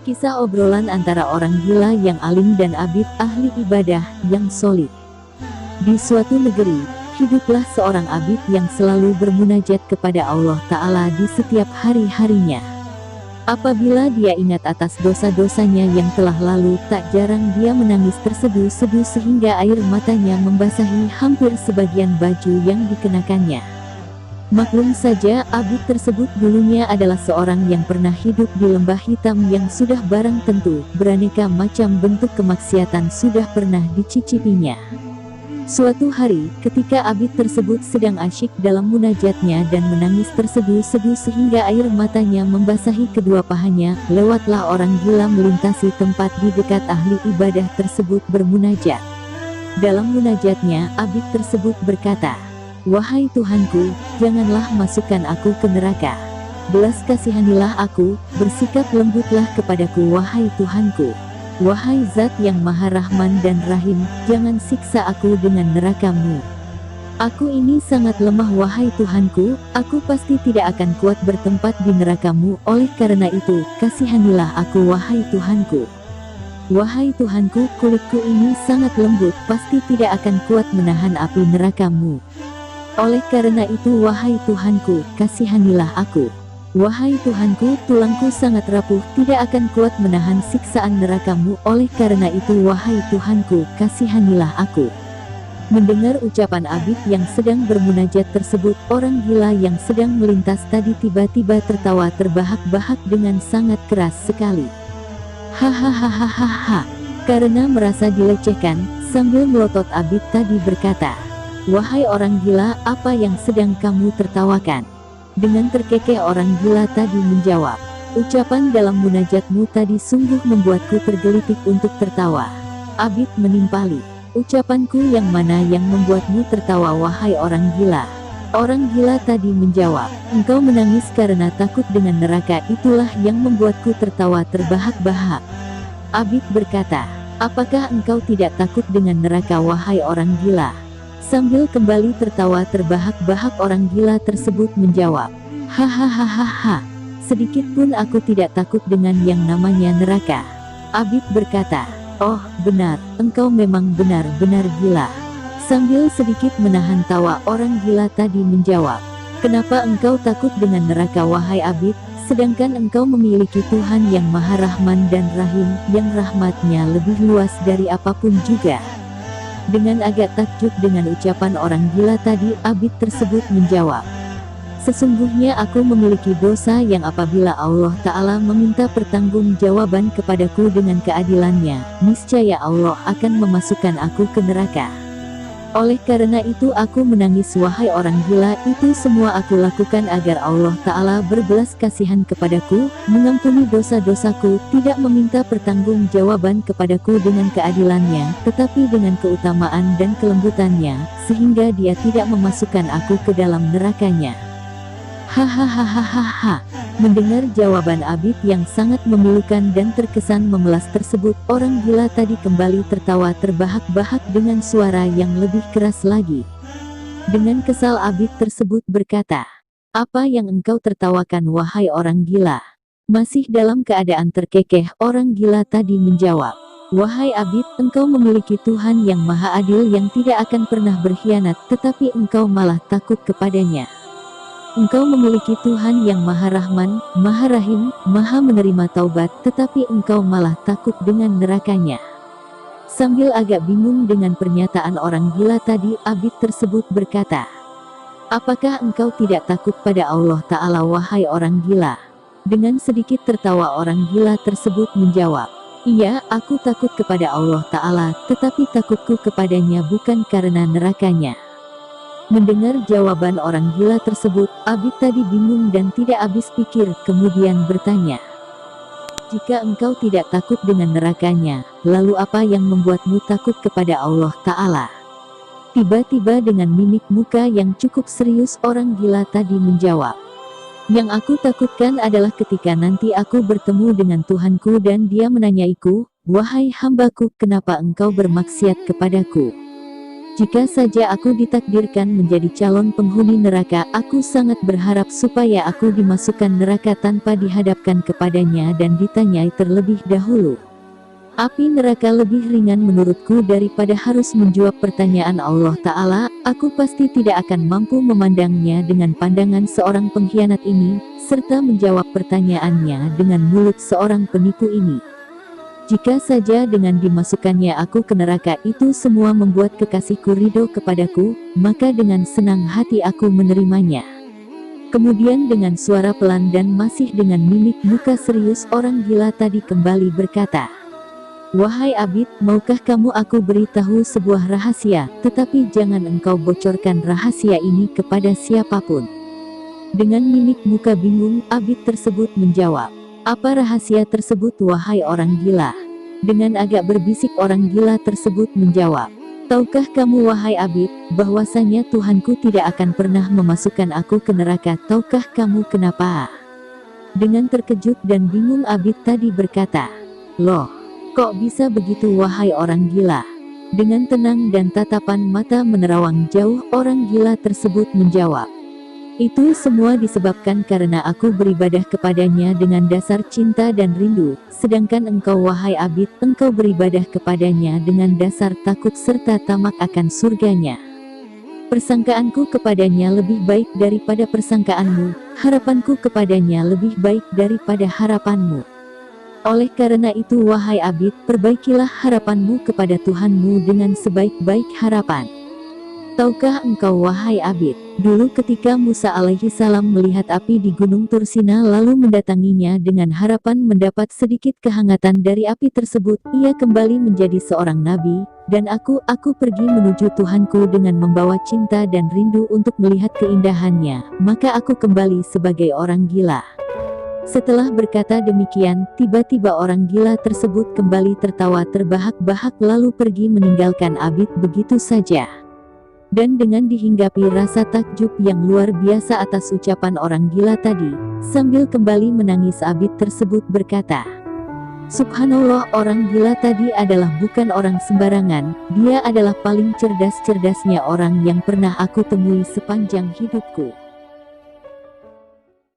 Kisah obrolan antara orang gila yang alim dan abid ahli ibadah yang solid. Di suatu negeri, hiduplah seorang abid yang selalu bermunajat kepada Allah Ta'ala di setiap hari-harinya. Apabila dia ingat atas dosa-dosanya yang telah lalu, tak jarang dia menangis terseduh-seduh sehingga air matanya membasahi hampir sebagian baju yang dikenakannya. Maklum saja, abid tersebut dulunya adalah seorang yang pernah hidup di lembah hitam yang sudah barang tentu beraneka macam bentuk kemaksiatan sudah pernah dicicipinya. Suatu hari, ketika abid tersebut sedang asyik dalam munajatnya dan menangis terseduh-seduh sehingga air matanya membasahi kedua pahanya, lewatlah orang gila melintasi tempat di dekat ahli ibadah tersebut bermunajat. Dalam munajatnya, abid tersebut berkata, "Wahai Tuhanku, janganlah masukkan aku ke neraka. Belas kasihanilah aku, bersikap lembutlah kepadaku wahai Tuhanku. Wahai Zat yang Maha Rahman dan Rahim, jangan siksa aku dengan neraka-Mu. Aku ini sangat lemah wahai Tuhanku, aku pasti tidak akan kuat bertempat di neraka-Mu, oleh karena itu, kasihanilah aku wahai Tuhanku. Wahai Tuhanku, kulitku ini sangat lembut, pasti tidak akan kuat menahan api neraka-Mu. Oleh karena itu wahai Tuhanku, kasihanilah aku. Wahai Tuhanku, tulangku sangat rapuh, tidak akan kuat menahan siksaan neraka-Mu. Oleh karena itu wahai Tuhanku, kasihanilah aku." Mendengar ucapan abid yang sedang bermunajat tersebut, orang gila yang sedang melintas tadi tiba-tiba tertawa terbahak-bahak dengan sangat keras sekali. Hahaha, karena merasa dilecehkan, sambil melotot abid tadi berkata, "Wahai orang gila, apa yang sedang kamu tertawakan?" Dengan terkekeh orang gila tadi menjawab, "Ucapan dalam munajatmu tadi sungguh membuatku tergelitik untuk tertawa." Abid menimpali, "Ucapanku yang mana yang membuatmu tertawa wahai orang gila?" Orang gila tadi menjawab, "Engkau menangis karena takut dengan neraka, itulah yang membuatku tertawa terbahak-bahak." Abid berkata, "Apakah engkau tidak takut dengan neraka wahai orang gila?" Sambil kembali tertawa terbahak-bahak orang gila tersebut menjawab, "Hahaha, sedikit pun aku tidak takut dengan yang namanya neraka." Abid berkata, "Oh, benar, engkau memang benar-benar gila." Sambil sedikit menahan tawa, orang gila tadi menjawab, "Kenapa engkau takut dengan neraka wahai abid, sedangkan engkau memiliki Tuhan yang Maha Rahman dan Rahim, yang rahmatnya lebih luas dari apapun juga?" Dengan agak takjub dengan ucapan orang gila tadi, abid tersebut menjawab, "Sesungguhnya aku memiliki dosa yang apabila Allah Ta'ala meminta pertanggungjawaban kepadaku dengan keadilannya, niscaya Allah akan memasukkan aku ke neraka. Oleh karena itu aku menangis wahai orang gila, itu semua aku lakukan agar Allah Ta'ala berbelas kasihan kepadaku, mengampuni dosa-dosaku, tidak meminta pertanggungjawaban kepadaku dengan keadilannya, tetapi dengan keutamaan dan kelembutannya, sehingga dia tidak memasukkan aku ke dalam nerakanya." Hahaha. Mendengar jawaban abid yang sangat memilukan dan terkesan memelas tersebut, orang gila tadi kembali tertawa terbahak-bahak dengan suara yang lebih keras lagi. Dengan kesal abid tersebut berkata, "Apa yang engkau tertawakan wahai orang gila?" Masih dalam keadaan terkekeh, orang gila tadi menjawab, "Wahai abid, engkau memiliki Tuhan yang Maha Adil yang tidak akan pernah berkhianat, tetapi engkau malah takut kepadanya. Engkau memiliki Tuhan yang Maha Rahman, Maha Rahim, Maha menerima taubat, tetapi engkau malah takut dengan nerakanya." Sambil agak bingung dengan pernyataan orang gila tadi, abid tersebut berkata, "Apakah engkau tidak takut pada Allah Ta'ala wahai orang gila?" Dengan sedikit tertawa orang gila tersebut menjawab, "Iya, aku takut kepada Allah Ta'ala, tetapi takutku kepadanya bukan karena nerakanya." Mendengar jawaban orang gila tersebut, abid tadi bingung dan tidak habis pikir, kemudian bertanya, "Jika engkau tidak takut dengan nerakanya, lalu apa yang membuatmu takut kepada Allah Ta'ala?" Tiba-tiba dengan mimik muka yang cukup serius, orang gila tadi menjawab, "Yang aku takutkan adalah ketika nanti aku bertemu dengan Tuhanku dan dia menanyaiku, 'Wahai hambaku, kenapa engkau bermaksiat kepadaku?' Jika saja aku ditakdirkan menjadi calon penghuni neraka, aku sangat berharap supaya aku dimasukkan neraka tanpa dihadapkan kepadanya dan ditanyai terlebih dahulu. Api neraka lebih ringan menurutku daripada harus menjawab pertanyaan Allah Ta'ala. Aku pasti tidak akan mampu memandangnya dengan pandangan seorang pengkhianat ini, serta menjawab pertanyaannya dengan mulut seorang penipu ini. Jika saja dengan dimasukkannya aku ke neraka itu semua membuat kekasihku ridho kepadaku, maka dengan senang hati aku menerimanya. Kemudian dengan suara pelan dan masih dengan mimik muka serius orang gila tadi kembali berkata, "Wahai Abid, maukah kamu aku beritahu sebuah rahasia, tetapi jangan engkau bocorkan rahasia ini kepada siapapun." Dengan mimik muka bingung, Abid tersebut menjawab, "Apa rahasia tersebut wahai orang gila?" Dengan agak berbisik orang gila tersebut menjawab, "Tahukah kamu wahai Abid, bahwasanya Tuhanku tidak akan pernah memasukkan aku ke neraka? Tahukah kamu kenapa?" Dengan terkejut dan bingung Abid tadi berkata, "Loh, kok bisa begitu wahai orang gila?" Dengan tenang dan tatapan mata menerawang jauh orang gila tersebut menjawab, "Itu semua disebabkan karena aku beribadah kepadanya dengan dasar cinta dan rindu, sedangkan engkau wahai Abid, engkau beribadah kepadanya dengan dasar takut serta tamak akan surganya. Persangkaanku kepadanya lebih baik daripada persangkaanmu, harapanku kepadanya lebih baik daripada harapanmu. Oleh karena itu wahai Abid, perbaikilah harapanmu kepada Tuhanmu dengan sebaik-baik harapan. Tahukah engkau wahai Abid, dulu ketika Musa alaihi salam melihat api di Gunung Tursina lalu mendatanginya dengan harapan mendapat sedikit kehangatan dari api tersebut, ia kembali menjadi seorang nabi, dan aku pergi menuju Tuhanku dengan membawa cinta dan rindu untuk melihat keindahannya, maka aku kembali sebagai orang gila." Setelah berkata demikian, tiba-tiba orang gila tersebut kembali tertawa terbahak-bahak lalu pergi meninggalkan Abid begitu saja. Dan dengan dihinggapi rasa takjub yang luar biasa atas ucapan orang gila tadi, sambil kembali menangis Abid tersebut berkata, "Subhanallah, orang gila tadi adalah bukan orang sembarangan, dia adalah paling cerdas-cerdasnya orang yang pernah aku temui sepanjang hidupku."